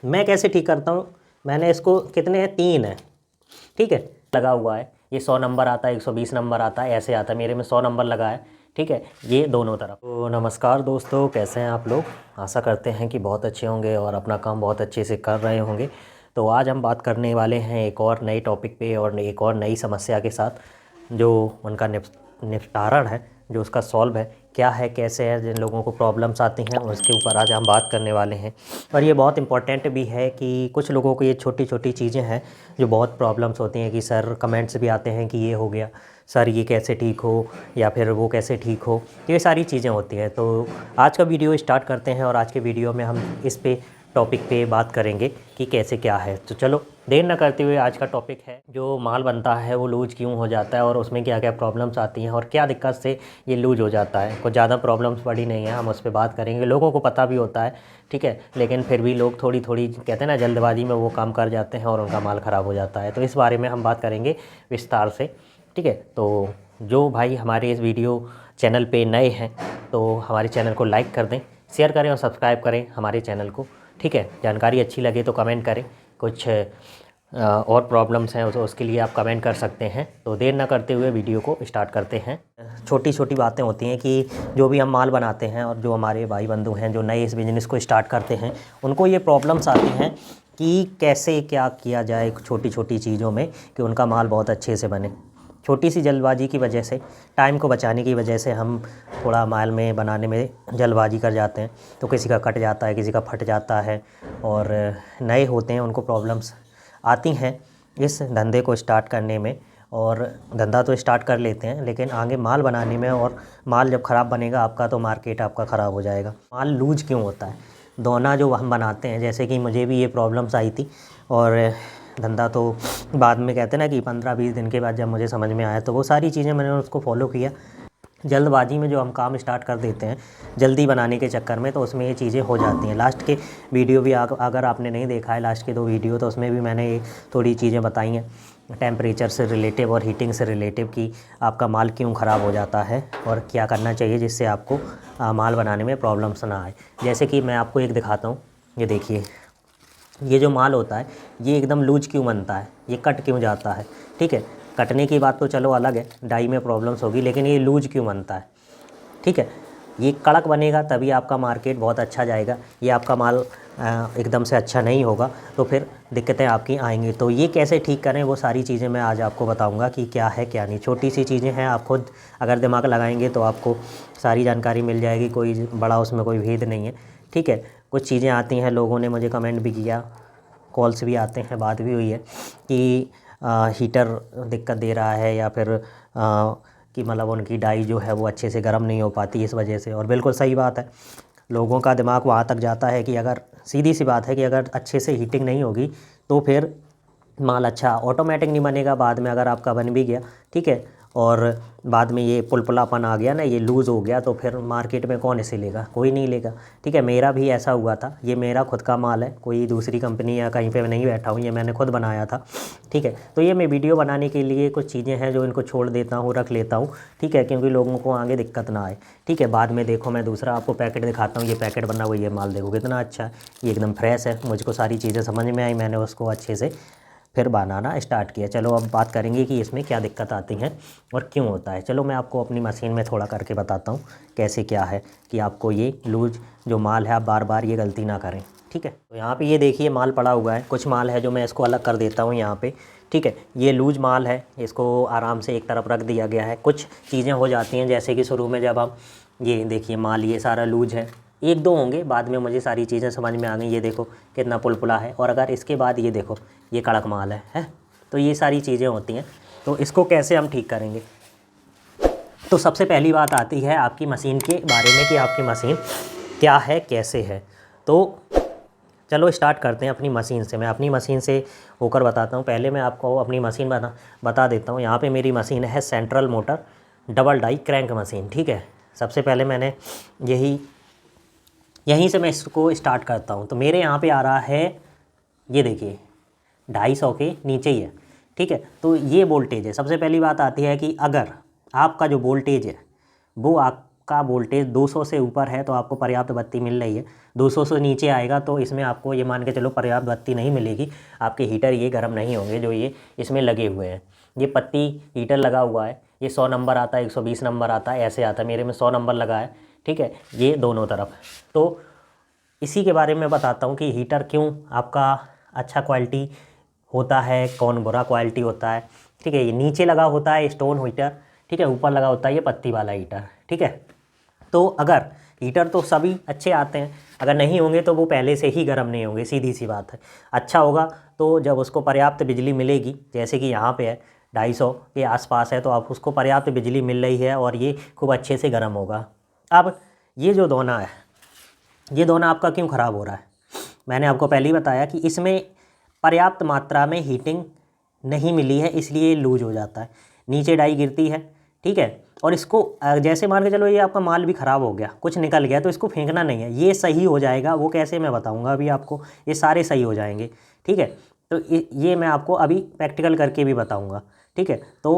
मैं कैसे ठीक करता हूँ, मैंने इसको कितने हैं, 3 है, ठीक है, लगा हुआ है। ये 100 नंबर आता है, 120 नंबर आता है, ऐसे आता है। मेरे में 100 नंबर लगा है, ठीक है, ये दोनों तरफ। तो नमस्कार दोस्तों, कैसे हैं आप लोग। आशा करते हैं कि बहुत अच्छे होंगे और अपना काम बहुत अच्छे से कर रहे होंगे। तो आज हम बात करने वाले हैं एक और नए टॉपिक पे और एक और नई समस्या के साथ, जो उनका निपटारण है, जो उसका सॉल्व है, क्या है, कैसे है, जिन लोगों को प्रॉब्लम्स आती हैं उसके ऊपर आज हम बात करने वाले हैं। और ये बहुत इम्पोर्टेंट भी है कि कुछ लोगों को ये छोटी छोटी चीज़ें हैं जो बहुत प्रॉब्लम्स होती हैं कि सर कमेंट्स भी आते हैं कि ये हो गया, सर ये कैसे ठीक हो, या फिर वो कैसे ठीक हो, ये सारी चीज़ें होती हैं। तो आज का वीडियो स्टार्ट करते हैं और आज के वीडियो में हम इस पे टॉपिक पे बात करेंगे कि कैसे क्या है। तो चलो देर ना करते हुए, आज का टॉपिक है जो माल बनता है वो लूज क्यों हो जाता है और उसमें क्या क्या प्रॉब्लम्स आती हैं और क्या दिक्कत से ये लूज हो जाता है। कुछ ज़्यादा प्रॉब्लम्स बड़ी नहीं है, हम उस पर बात करेंगे। लोगों को पता भी होता है, ठीक है, लेकिन फिर भी लोग थोड़ी थोड़ी कहते हैं ना, जल्दबाजी में वो काम कर जाते हैं और उनका माल ख़राब हो जाता है। तो इस बारे में हम बात करेंगे विस्तार से, ठीक है। तो जो भाई हमारे इस वीडियो चैनल पे नए हैं तो हमारे चैनल को लाइक कर दें, शेयर करें और सब्सक्राइब करें हमारे चैनल को, ठीक है। जानकारी अच्छी लगे तो कमेंट करें, कुछ और प्रॉब्लम्स हैं उसके लिए आप कमेंट कर सकते हैं। तो देर ना करते हुए वीडियो को स्टार्ट करते हैं। छोटी छोटी बातें होती हैं कि जो भी हम माल बनाते हैं और जो हमारे भाई बंधु हैं जो नए इस बिज़नेस को स्टार्ट करते हैं, उनको ये प्रॉब्लम्स आती हैं कि कैसे क्या किया जाए छोटी छोटी चीज़ों में कि उनका माल बहुत अच्छे से बने। छोटी सी जल्दबाजी की वजह से, टाइम को बचाने की वजह से हम थोड़ा माल में बनाने में जल्दबाजी कर जाते हैं, तो किसी का कट जाता है, किसी का फट जाता है, और नए होते हैं उनको प्रॉब्लम्स आती हैं इस धंधे को स्टार्ट करने में। और धंधा तो स्टार्ट कर लेते हैं लेकिन आगे माल बनाने में, और माल जब ख़राब बनेगा आपका तो मार्केट आपका ख़राब हो जाएगा। माल लूज क्यों होता है, दोना जो हम बनाते हैं, जैसे कि मुझे भी ये प्रॉब्लम्स आई थी और धंधा तो बाद में कहते हैं ना कि 15-20 दिन के बाद जब मुझे समझ में आया तो वो सारी चीज़ें मैंने उसको फॉलो किया। जल्दबाजी में जो हम काम स्टार्ट कर देते हैं जल्दी बनाने के चक्कर में, तो उसमें ये चीज़ें हो जाती हैं। लास्ट के वीडियो भी अगर आपने नहीं देखा है, लास्ट के 2 वीडियो, तो उसमें भी मैंने ये थोड़ी चीज़ें बताई हैं टेम्परेचर से रिलेटिव और हीटिंग से रिलेटिव कि आपका माल क्यों ख़राब हो जाता है और क्या करना चाहिए जिससे आपको माल बनाने में प्रॉब्लम्स ना आए। जैसे कि मैं आपको एक दिखाता हूँ, ये देखिए, ये जो माल होता है ये एकदम लूज क्यों बनता है, ये कट क्यों जाता है, ठीक है। कटने की बात तो चलो अलग है, डाई में प्रॉब्लम्स होगी, लेकिन ये लूज क्यों बनता है, ठीक है। ये कड़क बनेगा तभी आपका मार्केट बहुत अच्छा जाएगा। ये आपका माल एकदम से अच्छा नहीं होगा तो फिर दिक्कतें आपकी आएंगी। तो ये कैसे ठीक करें वो सारी चीज़ें मैं आज आपको बताऊंगा कि क्या है क्या नहीं। छोटी सी चीज़ें हैं, आप खुद अगर दिमाग लगाएंगे तो आपको सारी जानकारी मिल जाएगी, कोई बड़ा उसमें कोई भेद नहीं है, ठीक है। कुछ चीज़ें आती हैं, लोगों ने मुझे कमेंट भी किया, कॉल्स भी आते हैं, बात भी हुई है कि हीटर दिक्कत दे रहा है, या फिर कि मतलब उनकी डाई जो है वो अच्छे से गर्म नहीं हो पाती इस वजह से। और बिल्कुल सही बात है, लोगों का दिमाग वहाँ तक जाता है कि अगर, सीधी सी बात है कि अगर अच्छे से हीटिंग नहीं होगी तो फिर माल अच्छा ऑटोमेटिक नहीं बनेगा। बाद में अगर आपका बन भी गया, ठीक है, और बाद में ये पुलपुलापन आ गया ना, ये लूज़ हो गया, तो फिर मार्केट में कौन इसे लेगा, कोई नहीं लेगा, ठीक है। मेरा भी ऐसा हुआ था, ये मेरा खुद का माल है, कोई दूसरी कंपनी या कहीं पे नहीं बैठा हूँ, ये मैंने खुद बनाया था, ठीक है। तो ये मैं वीडियो बनाने के लिए कुछ चीज़ें हैं जो इनको छोड़ देता हूँ, रख लेता हूँ, ठीक है, क्योंकि लोगों को आगे दिक्कत ना आए, ठीक है। बाद में देखो, मैं दूसरा आपको पैकेट दिखाता हूँ, ये पैकेट बना हुआ, ये माल देखो कितना अच्छा है, ये एकदम फ्रेश है। मुझको सारी चीज़ें समझ में आई, मैंने उसको अच्छे से फिर बनाना स्टार्ट किया। चलो अब बात करेंगे कि इसमें क्या दिक्कत आती हैं और क्यों होता है। चलो मैं आपको अपनी मशीन में थोड़ा करके बताता हूँ कैसे क्या है कि आपको ये लूज जो माल है आप बार बार ये गलती ना करें, ठीक है। तो यहाँ पे ये देखिए माल पड़ा हुआ है, कुछ माल है जो मैं इसको अलग कर देता हूँ यहाँ पे, ठीक है। ये लूज माल है, इसको आराम से एक तरफ रख दिया गया है। कुछ चीज़ें हो जाती हैं, जैसे कि शुरू में जब हम, ये देखिए माल ये सारा लूज है, एक दो होंगे, बाद में मुझे सारी चीज़ें समझ में आ गई। ये देखो कितना पुलपुला है, और अगर इसके बाद ये देखो ये कड़क माल है। तो ये सारी चीज़ें होती हैं, तो इसको कैसे हम ठीक करेंगे। तो सबसे पहली बात आती है आपकी मशीन के बारे में कि आपकी मशीन क्या है, कैसे है। तो चलो स्टार्ट करते हैं अपनी मशीन से। मैं अपनी मशीन से होकर बताता हूँ। पहले मैं आपको अपनी मशीन बता देता हूँ। यहाँ पे मेरी मशीन है central motor double die crank machine, ठीक है। सबसे पहले मैंने यहीं से मैं इसको स्टार्ट करता हूँ। तो मेरे यहाँ पे आ रहा है, ये देखिए 250 के नीचे ही है, ठीक है। तो ये वोल्टेज है। सबसे पहली बात आती है कि अगर आपका जो वोल्टेज है वो का वोल्टेज 200 से ऊपर है तो आपको पर्याप्त बत्ती मिल रही है, 200 से नीचे आएगा तो इसमें आपको ये मान के चलो पर्याप्त बत्ती नहीं मिलेगी, आपके हीटर ये गर्म नहीं होंगे जो ये इसमें लगे हुए हैं। ये पत्ती हीटर लगा हुआ है, ये 100 नंबर आता है, 120 नंबर आता है, ऐसे आता है, मेरे में 100 नंबर लगा है, ठीक है, ये दोनों तरफ। तो इसी के बारे में बताता हूँ कि हीटर क्यों आपका अच्छा क्वालिटी होता है, कौन बुरा क्वालिटी होता है, ठीक है। ये नीचे लगा होता है स्टोन हीटर, ठीक है, ऊपर लगा होता है ये पत्ती वाला हीटर, ठीक है। तो अगर हीटर तो सभी अच्छे आते हैं, अगर नहीं होंगे तो वो पहले से ही गर्म नहीं होंगे, सीधी सी बात है। अच्छा होगा तो जब उसको पर्याप्त बिजली मिलेगी, जैसे कि यहाँ पे है 250 के आसपास है, तो आप उसको पर्याप्त बिजली मिल रही है और ये खूब अच्छे से गर्म होगा। अब ये जो दोना है, ये दोना आपका क्यों ख़राब हो रहा है, मैंने आपको पहले ही बताया कि इसमें पर्याप्त मात्रा में हीटिंग नहीं मिली है, इसलिए लूज हो जाता है, नीचे डाई गिरती है, ठीक है। और इसको जैसे मान के चलो ये आपका माल भी ख़राब हो गया, कुछ निकल गया, तो इसको फेंकना नहीं है, ये सही हो जाएगा। वो कैसे मैं बताऊंगा अभी आपको, ये सारे सही हो जाएंगे, ठीक है। तो ये मैं आपको अभी प्रैक्टिकल करके भी बताऊंगा, ठीक है। तो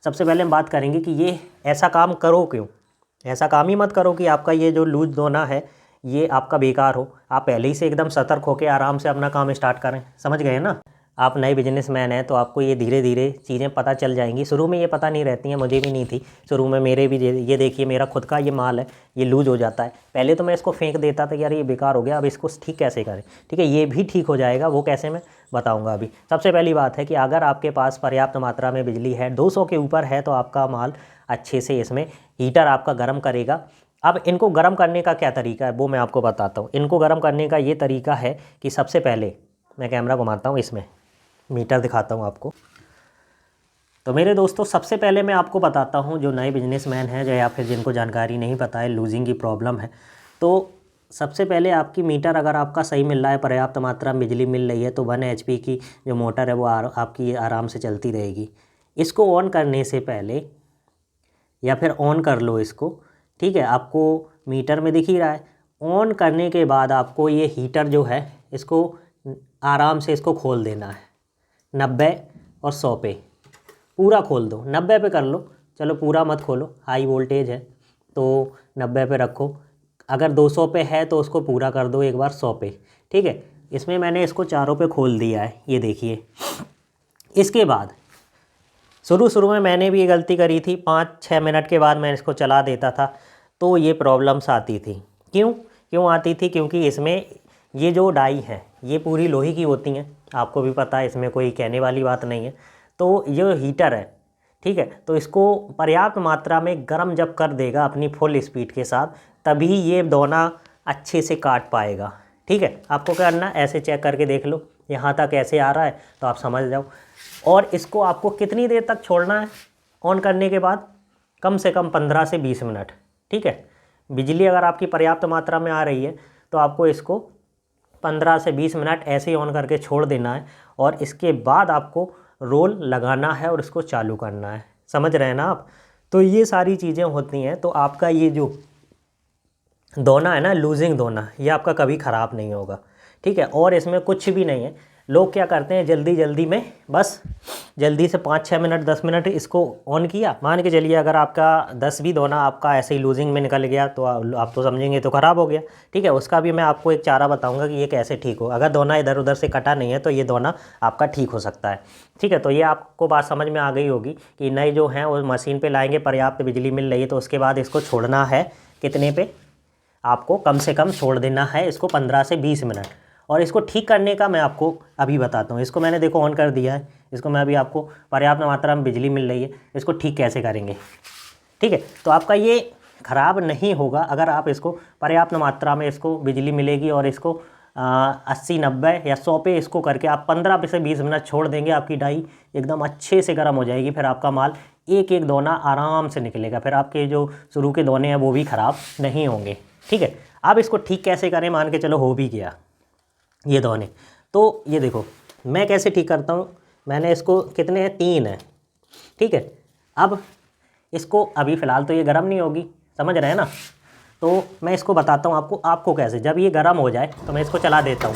सबसे पहले हम बात करेंगे कि ये ऐसा काम करो क्यों, ऐसा काम ही मत करो कि आपका ये जो लूज दोना है ये आपका बेकार हो। आप पहले ही से एकदम सतर्क होकर आराम से अपना काम स्टार्ट करें, समझ गए ना। आप नए बिजनेसमैन हैं तो आपको ये धीरे धीरे चीज़ें पता चल जाएंगी, शुरू में ये पता नहीं रहती हैं, मुझे भी नहीं थी शुरू में, मेरे भी ये देखिए मेरा खुद का ये माल है, ये लूज़ हो जाता है। पहले तो मैं इसको फेंक देता था, यार ये बेकार हो गया, अब इसको ठीक कैसे करें, ठीक है, ये भी ठीक हो जाएगा, वो कैसे मैं बताऊँगा अभी। सबसे पहली बात है कि अगर आपके पास पर्याप्त मात्रा में बिजली है, 200 के ऊपर है, तो आपका माल अच्छे से इसमें हीटर आपका गर्म करेगा। अब इनको गर्म करने का क्या तरीका है वो मैं आपको बताता हूँ। इनको गर्म करने का ये तरीका है कि सबसे पहले मैं कैमरा घुमाता हूँ, इसमें मीटर दिखाता हूँ आपको। तो मेरे दोस्तों सबसे पहले मैं आपको बताता हूँ, जो नए बिजनेसमैन हैं या फिर जिनको जानकारी नहीं पता है, लूजिंग की प्रॉब्लम है, तो सबसे पहले आपकी मीटर अगर आपका सही मिल रहा है, पर्याप्त मात्रा में बिजली मिल रही है, तो 1 HP की जो मोटर है वो आपकी आराम से चलती रहेगी। इसको ऑन करने से पहले या फिर ऑन कर लो इसको, ठीक है, आपको मीटर में दिख ही रहा है। ऑन करने के बाद आपको ये हीटर जो है इसको आराम से इसको खोल देना है, 90 और 100 पे पूरा खोल दो। 90 पे कर लो, चलो पूरा मत खोलो, हाई वोल्टेज है तो 90 पे रखो। अगर 200 पे है तो उसको पूरा कर दो एक बार 100 पे, ठीक है। इसमें मैंने इसको चारों पे खोल दिया है, ये देखिए। इसके बाद शुरू में मैंने भी ये गलती करी थी, 5-6 मिनट के बाद मैं इसको चला देता था तो ये प्रॉब्लम्स आती थी। क्यों आती थी, क्योंकि इसमें ये जो डाई है ये पूरी लोहे की होती हैं, आपको भी पता है, इसमें कोई कहने वाली बात नहीं है। तो ये हीटर है, ठीक है, तो इसको पर्याप्त मात्रा में गर्म जब कर देगा अपनी फुल स्पीड के साथ, तभी ये दोना अच्छे से काट पाएगा, ठीक है। आपको क्या करना, ऐसे चेक करके देख लो, यहाँ तक ऐसे आ रहा है तो आप समझ जाओ। और इसको आपको कितनी देर तक छोड़ना है ऑन करने के बाद, कम से कम 15 से 20 मिनट, ठीक है। बिजली अगर आपकी पर्याप्त मात्रा में आ रही है तो आपको इसको 15 से 20 मिनट ऐसे ही ऑन करके छोड़ देना है, और इसके बाद आपको रोल लगाना है और इसको चालू करना है, समझ रहे हैं ना आप। तो ये सारी चीज़ें होती हैं, तो आपका ये जो दोना है ना, लूजिंग दोना, ये आपका कभी ख़राब नहीं होगा, ठीक है। और इसमें कुछ भी नहीं है। लोग क्या करते हैं, जल्दी में बस जल्दी से 5-6 मिनट 10 मिनट इसको ऑन किया, मान के चलिए अगर आपका 10 भी दोना आपका ऐसे ही लूजिंग में निकल गया तो आप तो समझेंगे तो ख़राब हो गया, ठीक है। उसका भी मैं आपको एक चारा बताऊंगा कि ये कैसे ठीक हो। अगर दोना इधर उधर से कटा नहीं है तो ये दोना आपका ठीक हो सकता है, ठीक है। तो ये आपको बात समझ में आ गई होगी कि नए जो हैं वो मशीन पर लाएँगे, पर्याप्त बिजली मिल रही है तो उसके बाद इसको छोड़ना है कितने पे, आपको कम से कम छोड़ देना है इसको 15 से 20 मिनट। और इसको ठीक करने का मैं आपको अभी बताता हूँ। इसको मैंने देखो ऑन कर दिया है, इसको मैं अभी आपको पर्याप्त मात्रा में बिजली मिल रही है, इसको ठीक कैसे करेंगे, ठीक है। तो आपका ये ख़राब नहीं होगा अगर आप इसको पर्याप्त मात्रा में इसको बिजली मिलेगी और इसको 80-90 या 100 पे इसको करके आप 15 से 20 मिनट छोड़ देंगे, आपकी डाई एकदम अच्छे से गर्म हो जाएगी। फिर आपका माल एक एक दोना आराम से निकलेगा, फिर आपके जो शुरू के दोने हैं वो भी ख़राब नहीं होंगे, ठीक है। अब इसको ठीक कैसे करें, मान के चलो हो भी गया ये दोने, तो ये देखो मैं कैसे ठीक करता हूँ। मैंने इसको कितने हैं, 3 है, ठीक है। अब इसको अभी फ़िलहाल तो ये गर्म नहीं होगी, समझ रहे हैं ना। तो मैं इसको बताता हूँ आपको कैसे। जब ये गर्म हो जाए तो मैं इसको चला देता हूँ,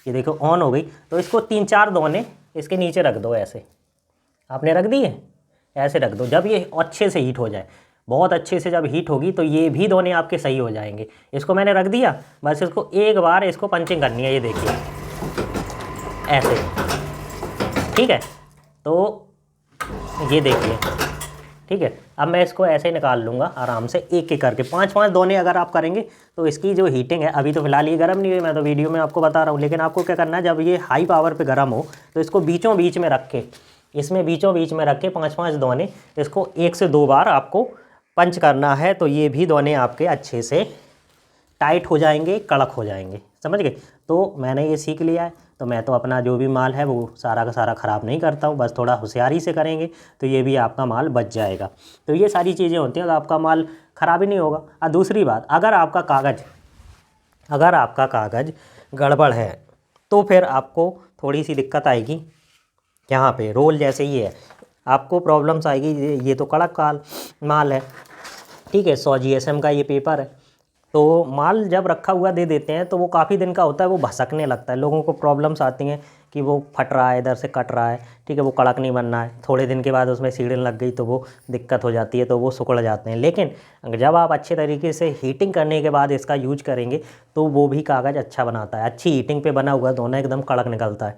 ये देखो ऑन हो गई। तो इसको 3-4 दोने इसके नीचे रख दो, ऐसे आपने रख दिए, ऐसे रख दो। जब ये अच्छे से हीट हो जाए, बहुत अच्छे से जब हीट होगी तो ये भी दोने आपके सही हो जाएंगे। इसको मैंने रख दिया, बस इसको एक बार इसको पंचिंग करनी है, ये देखिए ऐसे, ठीक है। तो ये देखिए, ठीक है। अब मैं इसको ऐसे ही निकाल लूँगा आराम से, एक एक करके 5-5 दोने अगर आप करेंगे तो इसकी जो हीटिंग है, अभी तो फिलहाल ये गर्म नहीं हुई, मैं तो वीडियो में आपको बता रहा हूँ, लेकिन आपको क्या करना है, जब ये हाई पावर पे गर्म हो तो इसको बीचों बीच में रख के, इसमें बीचों बीच में रख के 5-5 दोने इसको 1 से 2 बार आपको पंच करना है। तो ये भी दोने आपके अच्छे से टाइट हो जाएंगे, कड़क हो जाएंगे, समझ गए। तो मैंने ये सीख लिया है, तो मैं तो अपना जो भी माल है वो सारा का सारा ख़राब नहीं करता हूँ, बस थोड़ा होशियारी से करेंगे तो ये भी आपका माल बच जाएगा। तो ये सारी चीज़ें होती हैं तो आपका माल ख़राब ही नहीं होगा। और दूसरी बात, अगर आपका कागज़ गड़बड़ है तो फिर आपको थोड़ी सी दिक्कत आएगी। यहाँ पे रोल जैसे ही है आपको प्रॉब्लम्स आएगी। ये तो कड़क माल है, ठीक है, 100 GSM का ये पेपर है। तो माल जब रखा हुआ दे देते हैं तो वो काफ़ी दिन का होता है, वो भसकने लगता है, लोगों को प्रॉब्लम्स आती हैं कि वो फट रहा है, इधर से कट रहा है, ठीक है, वो कड़क नहीं बन रहा है, थोड़े दिन के बाद उसमें सीड़न लग गई तो वो दिक्कत हो जाती है, तो वो सिकुड़ जाते हैं। लेकिन जब आप अच्छे तरीके से हीटिंग करने के बाद इसका यूज करेंगे तो वो भी कागज़ अच्छा बनाता है। अच्छी हीटिंग पे बना हुआ दोनों एकदम कड़क निकलता है,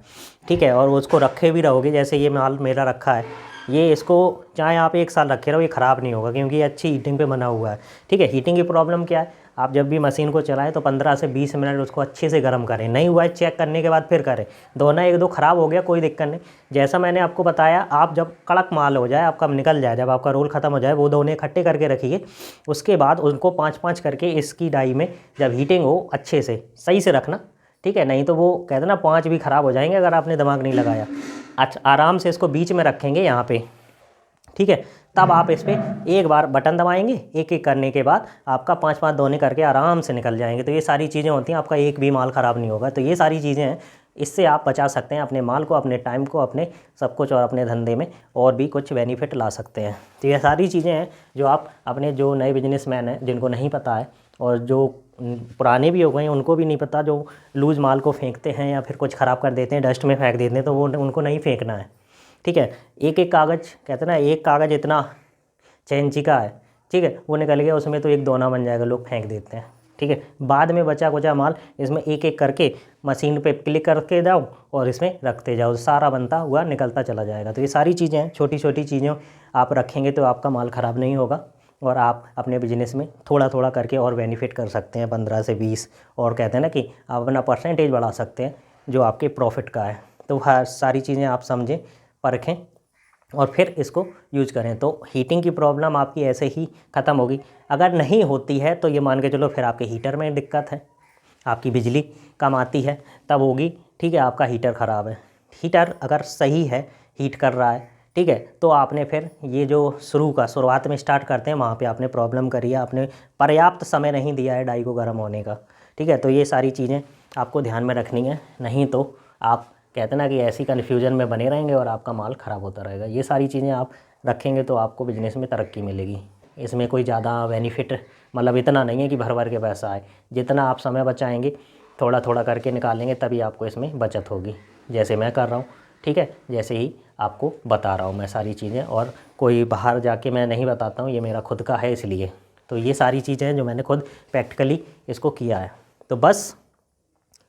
ठीक है। और उसको रखे भी रहोगे, जैसे ये माल मेरा रखा है, ये इसको चाहे आप 1 साल रखे रहो ये ख़राब नहीं होगा, क्योंकि ये अच्छी हीटिंग पे बना हुआ है, ठीक है। हीटिंग की प्रॉब्लम क्या है, आप जब भी मशीन को चलाएं तो 15 से 20 मिनट उसको अच्छे से गर्म करें, नहीं हुआ है चेक करने के बाद फिर करें। दोनों 1-2 ख़राब हो गया कोई दिक्कत नहीं, जैसा मैंने आपको बताया, आप जब कड़क माल हो जाए, आपका निकल जाए, जब आपका रोल ख़त्म हो जाए, वो दोनों इकट्ठे करके रखिए। उसके बाद उनको 5-5 करके इसकी डाई में जब हीटिंग हो अच्छे से सही से रखना, ठीक है, नहीं तो वो कहते ना 5 भी ख़राब हो जाएंगे अगर आपने दिमाग नहीं लगाया। अच्छा, आराम से इसको बीच में रखेंगे यहाँ पे, ठीक है, तब आप इस पर एक बार बटन दबाएंगे, एक एक करने के बाद आपका 5-5 दोने करके आराम से निकल जाएंगे। तो ये सारी चीज़ें होती हैं, आपका एक भी माल ख़राब नहीं होगा। तो ये सारी चीज़ें हैं, इससे आप बचा सकते हैं अपने माल को, अपने टाइम को, अपने सब कुछ, और अपने धंधे में और भी कुछ बेनिफिट ला सकते हैं। तो ये सारी चीज़ें हैं जो आप अपने जो नए बिजनेसमैन हैं जिनको नहीं पता है, और जो पुराने भी हो गए हैं उनको भी नहीं पता, जो लूज़ माल को फेंकते हैं या फिर कुछ ख़राब कर देते हैं, डस्ट में फेंक देते हैं, तो वो उनको नहीं फेंकना है, ठीक है। एक एक कागज़ कहते हैं ना, एक कागज़ इतना चैनची का है, ठीक है, वो निकल गया उसमें तो एक दोना बन जाएगा, लोग फेंक देते हैं, ठीक है। बाद में बचा कुचा माल इसमें एक एक करके मशीन पे क्लिक करके जाओ और इसमें रखते जाओ, सारा बनता हुआ निकलता चला जाएगा। तो ये सारी चीज़ें हैं, छोटी छोटी चीज़ें आप रखेंगे तो आपका माल ख़राब नहीं होगा, और आप अपने बिजनेस में थोड़ा थोड़ा करके और बेनिफिट कर सकते हैं, 15 से 20, और कहते हैं ना कि आप अपना परसेंटेज बढ़ा सकते हैं जो आपके प्रॉफिट का है। तो हर सारी चीज़ें आप समझें, परखें और फिर इसको यूज करें, तो हीटिंग की प्रॉब्लम आपकी ऐसे ही ख़त्म होगी। अगर नहीं होती है तो ये मान के चलो फिर आपके हीटर में दिक्कत है, आपकी बिजली कम आती है तब होगी, ठीक है, आपका हीटर ख़राब है। हीटर अगर सही है, हीट कर रहा है, ठीक है, तो आपने फिर ये जो शुरुआत में स्टार्ट करते हैं वहाँ पे आपने प्रॉब्लम करी है, आपने पर्याप्त समय नहीं दिया है डाई को गर्म होने का, ठीक है। तो ये सारी चीज़ें आपको ध्यान में रखनी है, नहीं तो आप कहते ना कि ऐसी कन्फ्यूजन में बने रहेंगे और आपका माल ख़राब होता रहेगा। ये सारी चीज़ें आप रखेंगे तो आपको बिजनेस में तरक्की मिलेगी। इसमें कोई ज़्यादा बेनिफिट मतलब इतना नहीं है कि भर भर के पैसा आए, जितना आप समय बचाएंगे, थोड़ा थोड़ा करके निकालेंगे, तभी आपको इसमें बचत होगी, जैसे मैं कर रहा हूँ, ठीक है, जैसे ही आपको बता रहा हूँ मैं सारी चीज़ें, और कोई बाहर जाके मैं नहीं बताता हूँ, ये मेरा खुद का है इसलिए। तो ये सारी चीज़ें हैं जो मैंने खुद प्रैक्टिकली इसको किया है। तो बस,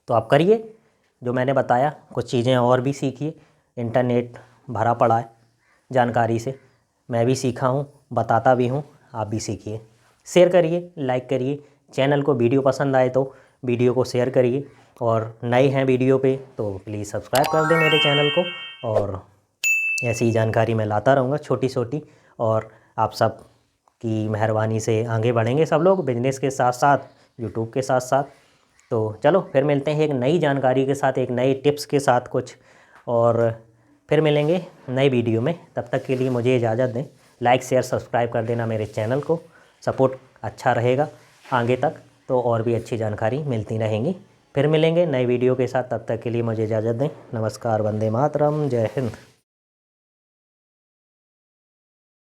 तो आप करिए जो मैंने बताया, कुछ चीज़ें और भी सीखिए, इंटरनेट भरा पड़ा है जानकारी से, मैं भी सीखा हूँ, बताता भी हूँ, आप भी सीखिए। शेयर करिए, लाइक करिए चैनल को, वीडियो पसंद आए तो वीडियो को शेयर करिए, और नए हैं वीडियो पे तो प्लीज़ सब्सक्राइब कर दें मेरे चैनल को, और ऐसी जानकारी मैं लाता रहूँगा छोटी छोटी, और आप सब की मेहरबानी से आगे बढ़ेंगे सब लोग बिजनेस के साथ साथ, यूट्यूब के साथ साथ। तो चलो फिर मिलते हैं एक नई जानकारी के साथ, एक नए टिप्स के साथ कुछ, और फिर मिलेंगे नए वीडियो में। तब तक के लिए मुझे इजाज़त दें, लाइक शेयर सब्सक्राइब कर देना मेरे चैनल को, सपोर्ट अच्छा रहेगा आगे तक, तो और भी अच्छी जानकारी मिलती रहेंगी। फिर मिलेंगे नए वीडियो के साथ, तब तक के लिए मुझे इजाज़त दें। नमस्कार, वंदे मातरम, जय हिंद।